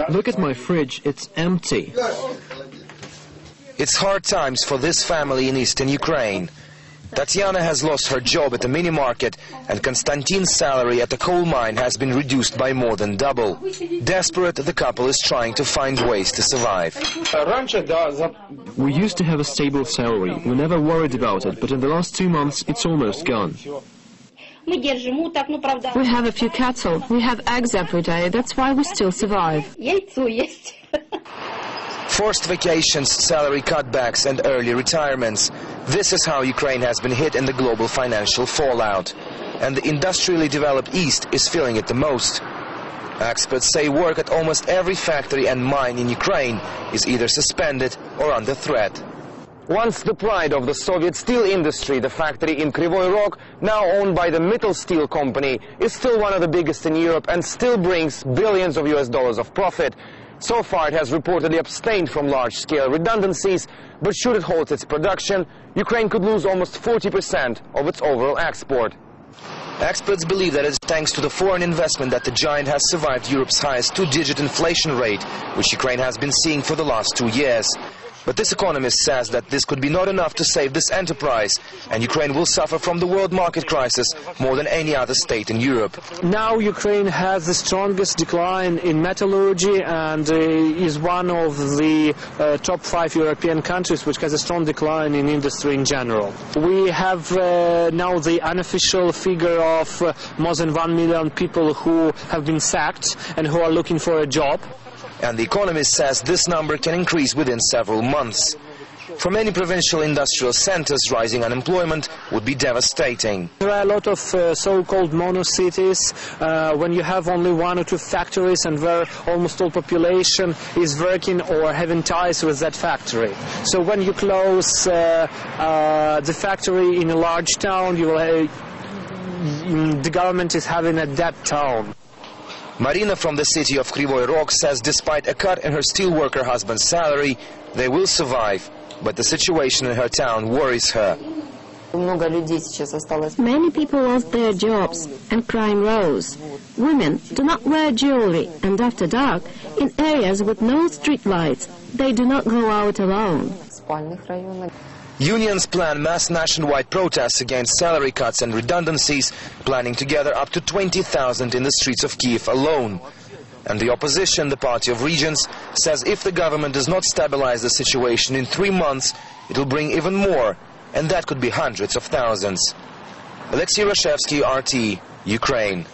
Look at my fridge, it's empty. It's hard times for this family in eastern Ukraine. Tatiana has lost her job at the mini market, and Konstantin's salary at the coal mine has been reduced by more than double. Desperate, the couple is trying to find ways to survive. We used to have a stable salary. We never worried about it, but in the last 2 months it's almost gone. We have a few cattle, we have eggs every day, that's why we still survive. Forced vacations, salary cutbacks and early retirements. This is how Ukraine has been hit in the global financial fallout. And the industrially developed East is feeling it the most. Experts say work at almost every factory and mine in Ukraine is either suspended or under threat. Once the pride of the Soviet steel industry, the factory in Kryvyi Rog, now owned by the Mittal Steel Company, is still one of the biggest in Europe and still brings billions of US dollars of profit. So far, it has reportedly abstained from large-scale redundancies, but should it halt its production, Ukraine could lose almost 40% of its overall export. Experts believe that it's thanks to the foreign investment that the giant has survived Europe's highest two-digit inflation rate, which Ukraine has been seeing for the last 2 years. But this economist says that this could be not enough to save this enterprise, and Ukraine will suffer from the world market crisis more than any other state in Europe. Now Ukraine has the strongest decline in metallurgy and is one of the top 5 European countries which has a strong decline in industry in general. We have now the unofficial figure of more than 1 million people who have been sacked and who are looking for a job. And the economist says this number can increase within several months. For many provincial industrial centers, rising unemployment would be devastating. There are a lot of so-called mono-cities when you have only 1 or 2 factories and where almost all population is working or having ties with that factory. So when you close the factory in a large town, you will, the government is having a dead town. Marina from the city of Kryvyi Rog says despite a cut in her steelworker husband's salary, they will survive. But the situation in her town worries her. Many people lost their jobs and crime rose. Women do not wear jewelry, and after dark, in areas with no street lights, they do not go out alone. Unions plan mass nationwide protests against salary cuts and redundancies, planning to gather up to 20,000 in the streets of Kiev alone. And the opposition, the Party of Regions, says if the government does not stabilize the situation in 3 months, it will bring even more, and that could be hundreds of thousands. Alexei Rashevsky, RT, Ukraine.